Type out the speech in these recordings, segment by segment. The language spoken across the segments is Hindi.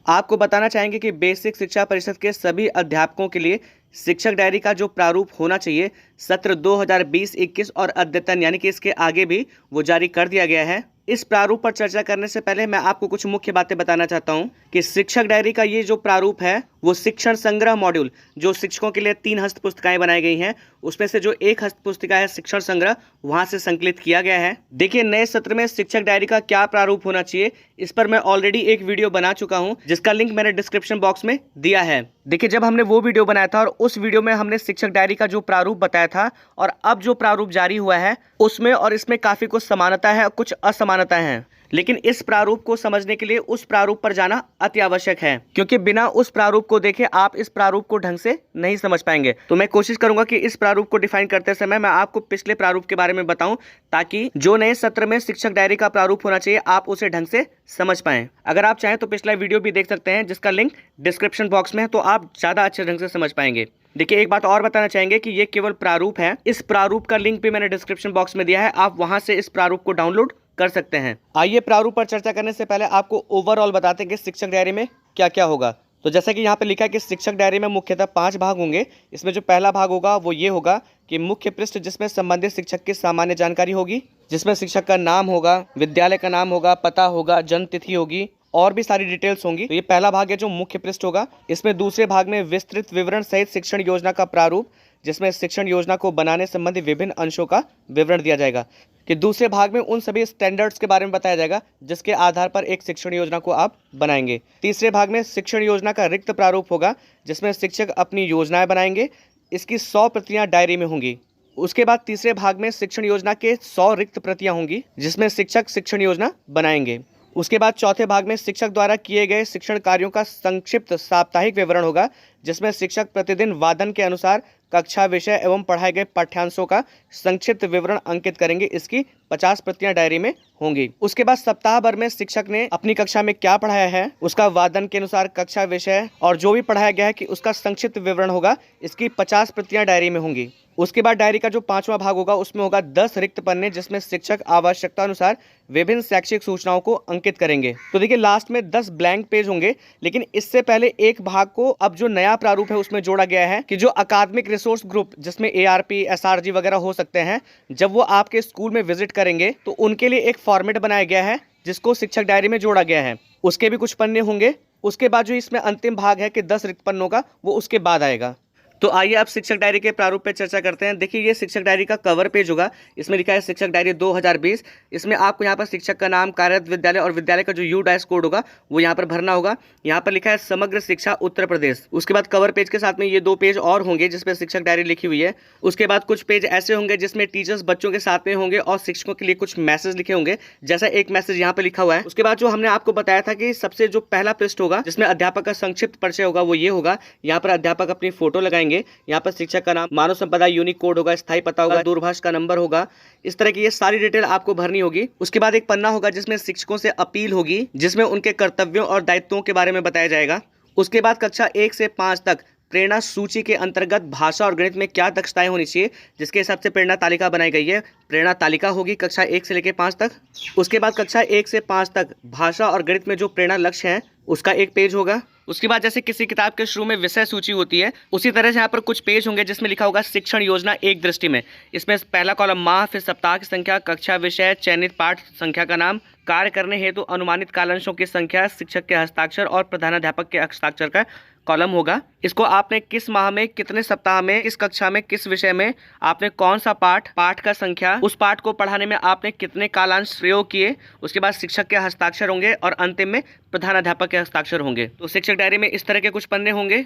आपको बताना चाहेंगे कि बेसिक शिक्षा परिषद के सभी अध्यापकों के लिए शिक्षक डायरी का जो प्रारूप होना चाहिए सत्र 2020-21 और अद्यतन यानी कि इसके आगे भी वो जारी कर दिया गया है। इस प्रारूप पर चर्चा करने से पहले मैं आपको कुछ मुख्य बातें बताना चाहता हूं कि शिक्षक डायरी का ये जो प्रारूप है वो शिक्षण संग्रह मॉड्यूल जो शिक्षकों के लिए 3 हस्त पुस्तिकाएं बनाई गई हैं उसमें से जो एक हस्त पुस्तिका है शिक्षण संग्रह वहां से संकलित किया गया है। देखिए नए सत्र में शिक्षक डायरी का क्या प्रारूप होना चाहिए इस पर मैं ऑलरेडी एक वीडियो बना चुका हूं जिसका लिंक मैंने डिस्क्रिप्शन बॉक्स में दिया है। देखिए जब हमने वो वीडियो बनाया था और उस वीडियो में हमने शिक्षक डायरी का जो प्रारूप बताया था और अब जो प्रारूप जारी हुआ है उसमें और इसमें काफी कुछ समानता है और कुछ असमानता है, लेकिन इस प्रारूप को समझने के लिए उस प्रारूप पर जाना अति आवश्यक है क्योंकि बिना उस प्रारूप को देखे आप इस प्रारूप को ढंग से नहीं समझ पाएंगे। तो मैं कोशिश करूंगा कि इस प्रारूप को डिफाइन करते समय मैं आपको पिछले प्रारूप के बारे में बताऊं ताकि जो नए सत्र में शिक्षक डायरी का प्रारूप होना चाहिए आप उसे ढंग से समझ पाएं। अगर आप चाहें तो पिछला वीडियो भी देख सकते हैं जिसका लिंक डिस्क्रिप्शन बॉक्स में है, तो आप ज्यादा अच्छे ढंग से समझ पाएंगे। देखिए एक बात और बताना चाहेंगे कि ये केवल प्रारूप है, इस प्रारूप का लिंक भी मैंने डिस्क्रिप्शन बॉक्स में दिया है, आप वहां से इस प्रारूप को डाउनलोड कर सकते हैं। आइए प्रारूप पर चर्चा करने से पहले आपको ओवरऑल बताते हैं कि शिक्षक डायरी में क्या क्या होगा। तो जैसा कि यहाँ पे लिखा है कि शिक्षक डायरी में मुख्यतः 5 भाग होंगे। इसमें जो पहला भाग होगा वो ये होगा कि मुख्य पृष्ठ जिसमें संबंधित शिक्षक की सामान्य जानकारी होगी, जिसमें शिक्षक का नाम होगा, विद्यालय का नाम होगा, पता होगा, जन्म तिथि होगी और भी सारी डिटेल्स होंगी। तो ये पहला भाग है जो मुख्य पृष्ठ होगा। इसमें दूसरे भाग में विस्तृत विवरण सहित शिक्षण योजना का प्रारूप जिसमें शिक्षण योजना को बनाने संबंधी विभिन्न अंशों का विवरण दिया जाएगा। कि दूसरे भाग में उन सभी स्टैंडर्ड्स के बारे में बताया जाएगा जिसके आधार पर एक शिक्षण योजना को आप बनाएंगे। तीसरे भाग में शिक्षण योजना का रिक्त प्रारूप होगा जिसमें शिक्षक अपनी योजनाएं बनाएंगे, इसकी 100 प्रतियां डायरी में होंगी। उसके बाद तीसरे भाग में शिक्षण योजना के 100 रिक्त प्रतियां होंगी जिसमें शिक्षक शिक्षण योजना बनाएंगे। उसके बाद चौथे भाग में शिक्षक द्वारा किए गए शिक्षण कार्यों का संक्षिप्त साप्ताहिक विवरण होगा जिसमें शिक्षक प्रतिदिन वादन के अनुसार कक्षा विषय एवं पढ़ाए गए पाठ्यांशों का संक्षिप्त विवरण अंकित करेंगे, इसकी 50 प्रतियां डायरी में होंगी। उसके बाद सप्ताह भर में शिक्षक ने अपनी कक्षा में क्या पढ़ाया है उसका वादन के अनुसार कक्षा विषय और जो भी पढ़ाया गया है कि उसका संक्षिप्त विवरण होगा, इसकी 50 प्रतियां डायरी में होंगी। उसके बाद डायरी का जो 5वां भाग होगा उसमें होगा 10 रिक्त पन्ने जिसमें शिक्षक आवश्यकता अनुसार विभिन्न शैक्षिक सूचनाओं को अंकित करेंगे। तो देखिए लास्ट में 10 ब्लैंक पेज होंगे, लेकिन इससे पहले एक भाग को अब जो नया प्रारूप है उसमें जोड़ा गया है कि जो अकादमिक रिसोर्स ग्रुप जिसमें ARP SRG वगैरह हो सकते हैं, जब वो आपके स्कूल में विजिट करेंगे तो उनके लिए एक फॉर्मेट बनाया गया है जिसको शिक्षक डायरी में जोड़ा गया है। उसके भी कुछ पन्ने होंगे। उसके बाद जो इसमें अंतिम भाग है कि 10 रिक्त पन्नों का, वो उसके बाद आएगा। तो आइए अब शिक्षक डायरी के प्रारूप पे चर्चा करते हैं। देखिए ये शिक्षक डायरी का कवर पेज होगा, इसमें लिखा है शिक्षक डायरी 2020। इसमें आपको यहाँ पर शिक्षक का नाम, कार्यरत विद्यालय और विद्यालय का जो UDAS कोड होगा वो यहाँ पर भरना होगा। यहाँ पर लिखा है समग्र शिक्षा उत्तर प्रदेश। उसके बाद कवर पेज के साथ में ये 2 पेज और होंगे जिसपे शिक्षक डायरी लिखी हुई है। उसके बाद कुछ पेज ऐसे होंगे जिसमें टीचर्स बच्चों के साथ में होंगे और शिक्षकों के लिए कुछ मैसेज लिखे होंगे, जैसा एक मैसेज यहाँ पे लिखा हुआ है। उसके बाद जो हमने आपको बताया था कि सबसे जो पहला पृष्ठ होगा जिसमें अध्यापक का संक्षिप्त परिचय होगा वो ये होगा। यहाँ पर अध्यापक अपनी फोटो लगाएंगे, यहाँ पर शिक्षक का नाम, मानव संपदा यूनिक कोड होगा, स्थायी पता होगा, दूरभाष का नंबर होगा। इस तरह की ये सारी डिटेल आपको भरनी होगी। उसके बाद एक पन्ना होगा जिसमें शिक्षकों से अपील होगी जिसमें उनके कर्तव्यों और दायित्वों के बारे में बताया जाएगा। उसके बाद कक्षा 1 से 5 तक प्रेरणा सूची के अंतर्गत भाषा और गणित में क्या दक्षताएं होनी चाहिए जिसके हिसाब से प्रेरणा तालिका बनाई गई है। प्रेरणा तालिका होगी कक्षा 1 से लेकर 5 तक। उसके बाद कक्षा 1 से 5 तक भाषा और गणित में जो प्रेरणा लक्ष्य है उसका एक पेज होगा। उसके बाद जैसे किसी किताब के शुरू में विषय सूची होती है उसी तरह से यहाँ पर कुछ पेज होंगे जिसमें लिखा होगा शिक्षण योजना एक दृष्टि में। इसमें पहला कॉलम माह, फिर सप्ताह की संख्या, कक्षा विषय, चयनित पाठ संख्या का नाम, कार्य करने हेतु अनुमानित कालांशों की संख्या, शिक्षक के हस्ताक्षर और प्रधानाध्यापक के हस्ताक्षर का कॉलम होगा। इसको आपने किस माह में, कितने सप्ताह में, किस कक्षा में, किस विषय में आपने कौन सा पाठ का संख्या, उस पाठ को पढ़ाने में आपने कितने कालांश प्रयोग किए, उसके बाद शिक्षक के हस्ताक्षर होंगे और अंतिम में प्रधानाध्यापक के हस्ताक्षर होंगे। तो शिक्षक डायरी में इस तरह के कुछ पन्ने होंगे।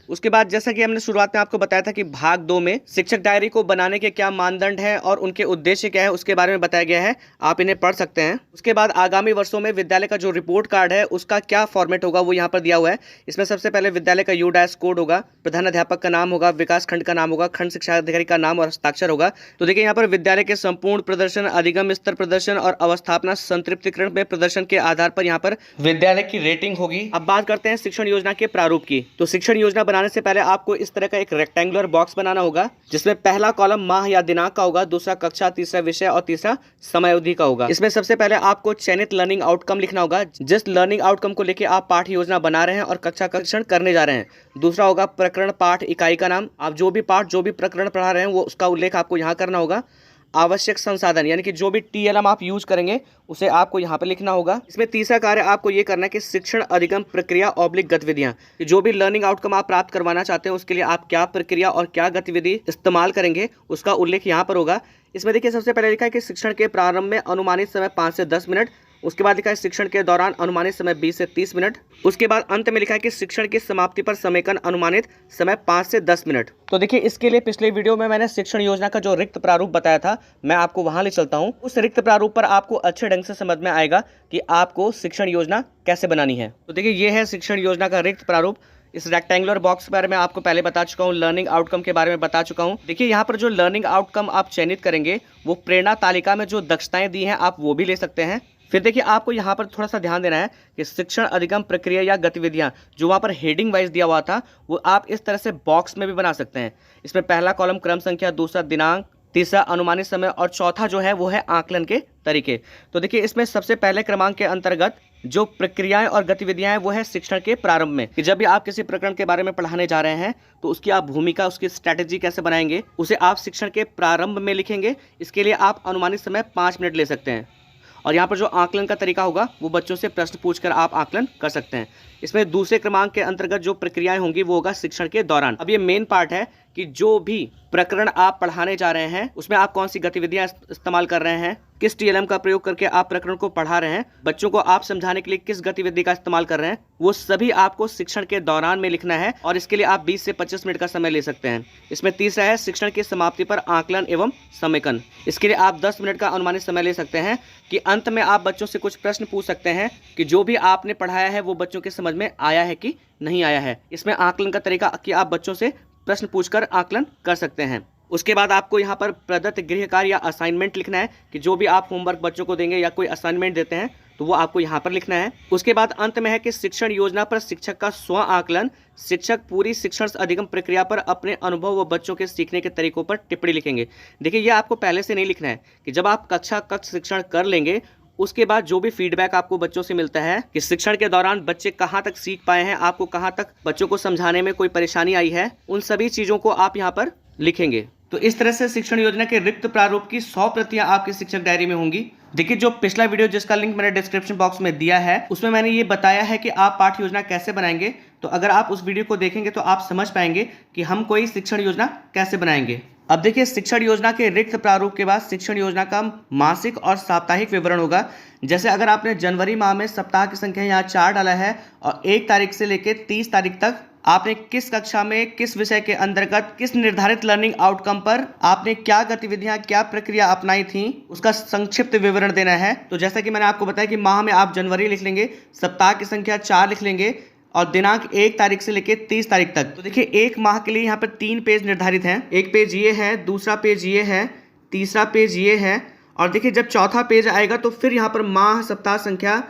उसके बाद जैसा कि हमने शुरुआत में आपको बताया था कि भाग 2 में शिक्षक डायरी को बनाने के क्या मानदंड हैं और उनके उद्देश्य क्या है उसके बारे में बताया गया है, आप इन्हें पढ़ सकते हैं। उसके बाद आगामी वर्षों में विद्यालय का जो रिपोर्ट कार्ड है उसका क्या फॉर्मेट होगा वो यहाँ पर दिया हुआ है। इसमें सबसे पहले विद्यालय का UDAS कोड होगा, प्रधानाध्यापक का नाम होगा, विकास खंड का नाम होगा, खंड शिक्षा अधिकारी का नाम और हस्ताक्षर होगा। तो देखिए यहाँ पर विद्यालय के संपूर्ण प्रदर्शन, अधिगम स्तर प्रदर्शन और अवस्थापना संतृप्तिकरण में प्रदर्शन के आधार पर यहाँ पर विद्यालय की रेटिंग होगी। अब बात करते हैं शिक्षण योजना के प्रारूप की। तो शिक्षण योजना बनाने से पहले आपको इस तरह का एक रेक्टेंगुलर बॉक्स बनाना होगा, जिसमें पहला कॉलम माह या दिनांक का होगा, दूसरा कक्षा, तीसरा विषय और तीसरा समय अवधि का होगा। इसमें सबसे पहले आपको चयनित लर्निंग आउटकम लिखना होगा, जिस लर्निंग आउटकम को लेकर आप पाठ योजना बना रहे हैं और कक्षा कक्षण करने जा रहे हैं। दूसरा होगा प्रकरण, पाठ, इकाई का नाम। आप जो भी पाठ, जो भी प्रकरण पढ़ा रहे हैं वो उसका उल्लेख आपको यहाँ करना होगा। आवश्यक संसाधन यानी कि जो भी TLM आप यूज करेंगे उसे आपको यहाँ पर लिखना होगा। इसमें तीसरा कार्य आपको ये करना है कि शिक्षण अधिगम प्रक्रिया ऑब्लिक गतिविधियाँ, जो भी लर्निंग आउटकम आप प्राप्त करवाना चाहते हैं उसके लिए आप क्या प्रक्रिया और क्या गतिविधि इस्तेमाल करेंगे उसका उल्लेख यहाँ पर होगा। इसमें देखिए सबसे पहले लिखा है कि शिक्षण के प्रारंभ में अनुमानित समय 5 से 10 मिनट। उसके बाद लिखा है शिक्षण के दौरान अनुमानित समय 20 से 30 मिनट। उसके बाद अंत में लिखा है कि शिक्षण की समाप्ति पर समेकन अनुमानित समय 5 से 10 मिनट। तो देखिए इसके लिए पिछले वीडियो में मैंने शिक्षण योजना का जो रिक्त प्रारूप बताया था, मैं आपको वहां ले चलता हूं। उस रिक्त प्रारूप पर आपको अच्छे ढंग से समझ में आएगा कि आपको शिक्षण योजना कैसे बनानी है। तो देखिए ये है शिक्षण योजना का रिक्त प्रारूप। इस रेक्टेंगुलर बॉक्स के बारे में आपको पहले बता चुका हूँ, लर्निंग आउटकम के बारे में बता चुका हूँ। देखिए यहाँ पर जो लर्निंग आउटकम आप चयनित करेंगे वो प्रेरणा तालिका में जो दक्षताएं दी हैं आप वो भी ले सकते हैं। फिर देखिए आपको यहाँ पर थोड़ा सा ध्यान देना है कि शिक्षण अधिगम प्रक्रिया या गतिविधियाँ जो वहाँ पर हेडिंग वाइज दिया हुआ था वो आप इस तरह से बॉक्स में भी बना सकते हैं। इसमें पहला कॉलम क्रम संख्या, दूसरा दिनांक, तीसरा अनुमानित समय और चौथा जो है वो है आकलन के तरीके। तो देखिए इसमें सबसे पहले क्रमांक के अंतर्गत जो प्रक्रियाएं और गतिविधियां हैं वो है शिक्षण के प्रारंभ में, कि जब भी आप किसी प्रकरण के बारे में पढ़ाने जा रहे हैं तो उसकी आप भूमिका, उसकी स्ट्रैटेजी कैसे बनाएंगे उसे आप शिक्षण के प्रारंभ में लिखेंगे। इसके लिए आप अनुमानित समय 5 मिनट ले सकते हैं। और यहाँ पर जो आकलन का तरीका होगा वो बच्चों से प्रश्न पूछकर आप आकलन कर सकते हैं। इसमें दूसरे क्रमांक के अंतर्गत जो प्रक्रियाएं होंगी वो होगा शिक्षण के दौरान। अब ये मेन पार्ट है कि जो भी प्रकरण आप पढ़ाने जा रहे हैं उसमें आप कौन सी गतिविधियां इस्तेमाल कर रहे हैं, किस TLM का प्रयोग करके आप प्रकरण को पढ़ा रहे हैं, बच्चों को आप समझाने के लिए किस गतिविधि का इस्तेमाल कर रहे हैं, वो सभी आपको शिक्षण के दौरान में लिखना है। और इसके लिए आप 20 से 25 मिनट का समय ले सकते हैं। इसमें तीसरा है शिक्षण की समाप्ति पर आकलन एवं समेकन। इसके लिए आप 10 मिनट का अनुमानित समय ले सकते हैं कि अंत में आप बच्चों से कुछ प्रश्न पूछ सकते हैं कि जो भी आपने पढ़ाया है वो बच्चों के समझ में आया है कि नहीं आया है। इसमें आकलन का तरीका कि आप बच्चों से प्रश्न पूछकर आकलन कर सकते हैं। उसके बाद आपको यहाँ पर प्रदत्त गृह कार्य या असाइनमेंट लिखना है कि जो भी आप होमवर्क बच्चों को देंगे या कोई असाइनमेंट देते हैं तो वो आपको यहाँ पर लिखना है। उसके बाद अंत में है कि शिक्षण योजना पर शिक्षक का स्व आकलन। शिक्षक पूरी शिक्षण अधिगम प्रक्रिया पर अपने अनुभव व बच्चों के सीखने के तरीकों पर टिप्पणी लिखेंगे। देखिए ये आपको पहले से नहीं लिखना है कि जब आप कक्ष शिक्षण कर लेंगे उसके बाद जो भी फीडबैक आपको बच्चों से मिलता है कि शिक्षण के दौरान बच्चे कहाँ तक सीख पाए हैं, आपको कहाँ तक बच्चों को समझाने में कोई परेशानी आई है, उन सभी चीज़ों को आप यहाँ पर लिखेंगे। तो इस तरह से शिक्षण योजना के रिक्त प्रारूप की 100 प्रतियां आपकी शिक्षक डायरी में होंगी। देखिए जो पिछला वीडियो जिसका लिंक मैंने डिस्क्रिप्शन बॉक्स में दिया है उसमें मैंने ये बताया है कि आप पाठ योजना कैसे बनाएंगे। तो अगर आप उस वीडियो को देखेंगे तो आप समझ पाएंगे कि हम कोई शिक्षण योजना कैसे बनाएंगे। अब देखिए शिक्षण योजना के रिक्त प्रारूप के बाद शिक्षण योजना का मासिक और साप्ताहिक विवरण होगा। जैसे अगर आपने जनवरी माह में सप्ताह की संख्या यहाँ 4 डाला है और 1 तारीख से लेकर 30 तारीख तक आपने किस कक्षा में किस विषय के अंतर्गत किस निर्धारित लर्निंग आउटकम पर आपने क्या गतिविधियां, क्या प्रक्रिया अपनाई थी उसका संक्षिप्त विवरण देना है। तो जैसा कि मैंने आपको बताया कि माह में आप जनवरी लिख लेंगे, सप्ताह की संख्या 4 लिख लेंगे और दिनांक 1 तारीख से लेकर 30 तारीख तक। तो देखिए एक माह के लिए यहाँ पर 3 पेज निर्धारित हैं। एक पेज ये है, दूसरा पेज ये है, तीसरा पेज ये है और देखिए जब चौथा पेज आएगा तो फिर यहाँ पर माह, सप्ताह संख्या,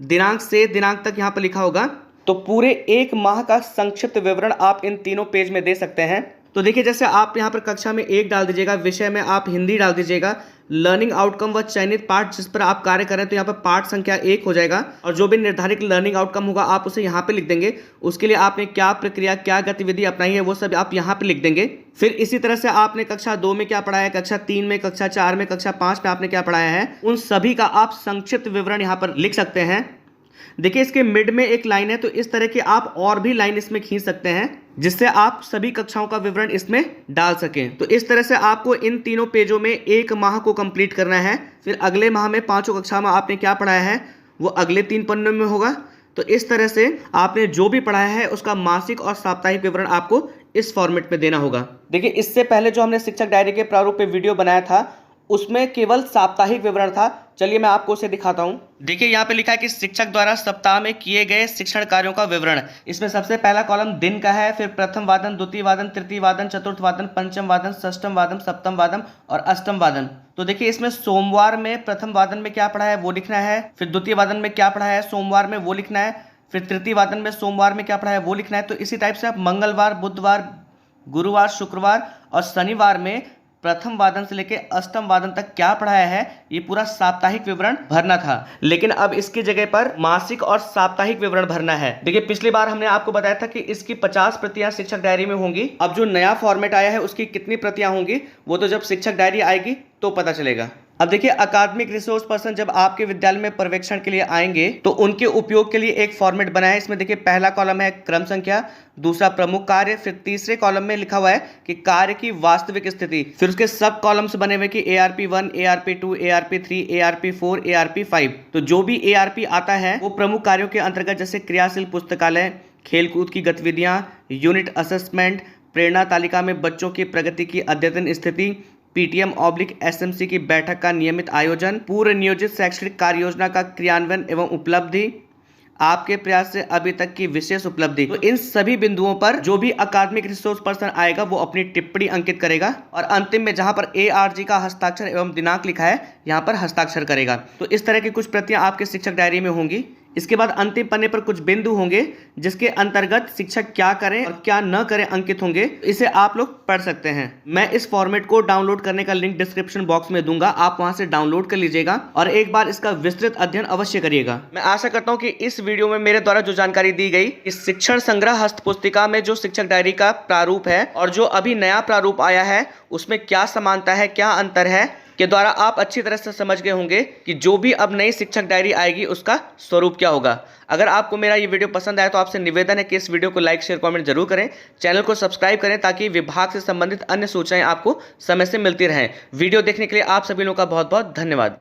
दिनांक से दिनांक तक यहाँ पर लिखा होगा। तो पूरे 1 माह का संक्षिप्त विवरण आप इन तीनों पेज में दे सकते हैं। तो देखिए जैसे आप यहाँ पर कक्षा में 1 डाल दीजिएगा, विषय में आप हिंदी डाल दीजिएगा, लर्निंग आउटकम व चयनित पाठ जिस पर आप कार्य करें तो यहाँ पर पाठ संख्या 1 हो जाएगा और जो भी निर्धारित लर्निंग आउटकम होगा आप उसे यहाँ पे लिख देंगे। उसके लिए आपने क्या प्रक्रिया, क्या गतिविधि अपनाई है वो सब आप यहाँ पे लिख देंगे। फिर इसी तरह से आपने कक्षा 2 में क्या पढ़ाया, कक्षा 3 में, कक्षा 4 में, कक्षा 5 में आपने क्या पढ़ाया है, उन सभी का आप संक्षिप्त विवरण यहाँ पर लिख सकते हैं। देखिए इसके मिड में एक लाइन है तो इस तरह के आप और भी लाइन इसमें खींच सकते हैं जिससे आप सभी कक्षाओं का विवरण इसमें डाल सकें। तो इस तरह से आपको इन तीनों पेजों में 1 माह को कंप्लीट करना है। फिर अगले माह में 5 कक्षा में आपने क्या पढ़ाया है वो अगले 3 पन्नों में होगा। तो इस तरह से आपने जो भी पढ़ाया है उसका मासिक और साप्ताहिक विवरण आपको इस फॉर्मेट में देना होगा। देखिए इससे पहले जो हमने शिक्षक डायरी के प्रारूप पे वीडियो बनाया था उसमें केवल साप्ताहिक विवरण था। चलिए मैं आपको उसे दिखाता हूं। देखिए यहाँ पे लिखा है कि शिक्षक द्वारा सप्ताह में किए गए शिक्षण कार्यों का विवरण। इसमें सबसे पहला कॉलम दिन का है, फिर प्रथम वादन, द्वितीय वादन, तृतीय वादन, चतुर्थ वादन, पंचम वादन, षष्ठम वादन, सप्तम वादन और अष्टम वादन। तो देखिए इसमें सोमवार में प्रथम वादन में क्या पढ़ा है वो लिखना है, फिर द्वितीय वादन में क्या पढ़ा है सोमवार में वो लिखना है, फिर तृतीय वादन में सोमवार में क्या पढ़ा है वो लिखना है। तो इसी टाइप से आप मंगलवार, बुधवार, गुरुवार, शुक्रवार और शनिवार में प्रथम वादन से लेकर अष्टम वादन तक क्या पढ़ाया है ये पूरा साप्ताहिक विवरण भरना था। लेकिन अब इसकी जगह पर मासिक और साप्ताहिक विवरण भरना है। देखिए पिछली बार हमने आपको बताया था कि इसकी 50 प्रतियां शिक्षक डायरी में होंगी। अब जो नया फॉर्मेट आया है उसकी कितनी प्रतियां होंगी वो तो जब शिक्षक डायरी आएगी तो पता चलेगा। अब देखिए अकादमिक रिसोर्स पर्सन जब आपके विद्यालय में पर्यवेक्षण के लिए आएंगे तो उनके उपयोग के लिए एक फॉर्मेट बना है। इसमें देखिए पहला कॉलम है क्रम संख्या, दूसरा प्रमुख कार्य, फिर तीसरे कॉलम में लिखा हुआ है कि कार्य की वास्तविक स्थिति, फिर उसके सब कॉलम्स बने हुए कि ARP1, ARP2, ARP3, ARP4, ARP5। तो जो भी ARP आता है वो प्रमुख कार्यों के अंतर्गत जैसे क्रियाशील पुस्तकालय, खेलकूद की गतिविधियां, यूनिट असेसमेंट, प्रेरणा तालिका में बच्चों की प्रगति की अद्यतन स्थिति, PTM/SMC की बैठक का नियमित आयोजन, पूर्व नियोजित शैक्षणिक कार्य योजना का क्रियान्वयन एवं उपलब्धि, आपके प्रयास से अभी तक की विशेष उपलब्धि। तो इन सभी बिंदुओं पर जो भी अकादमिक रिसोर्स पर्सन आएगा वो अपनी टिप्पणी अंकित करेगा और अंतिम में जहां पर ARG का हस्ताक्षर एवं दिनांक लिखा है यहां पर हस्ताक्षर करेगा। तो इस तरह की कुछ प्रतियां आपके शिक्षक डायरी में होंगी। इसके बाद अंतिम पन्ने पर कुछ बिंदु होंगे जिसके अंतर्गत शिक्षक क्या करें और क्या न करें अंकित होंगे। इसे आप लोग पढ़ सकते हैं। मैं इस फॉर्मेट को डाउनलोड करने का लिंक डिस्क्रिप्शन बॉक्स में दूंगा, आप वहां से डाउनलोड कर लीजिएगा और एक बार इसका विस्तृत अध्ययन अवश्य करिएगा। मैं आशा करता हूं कि इस वीडियो में मेरे द्वारा जो जानकारी दी गई, इस शिक्षण संग्रह हस्त पुस्तिका में जो शिक्षक डायरी का प्रारूप है और जो अभी नया प्रारूप आया है उसमें क्या समानता है, क्या अंतर है, के द्वारा आप अच्छी तरह से समझ गए होंगे कि जो भी अब नई शिक्षक डायरी आएगी उसका स्वरूप क्या होगा। अगर आपको मेरा ये वीडियो पसंद आया तो आपसे निवेदन है कि इस वीडियो को लाइक, शेयर, कमेंट जरूर करें। चैनल को सब्सक्राइब करें ताकि विभाग से संबंधित अन्य सूचनाएं आपको समय से मिलती रहें। वीडियो देखने के लिए आप सभी लोगों का बहुत बहुत धन्यवाद।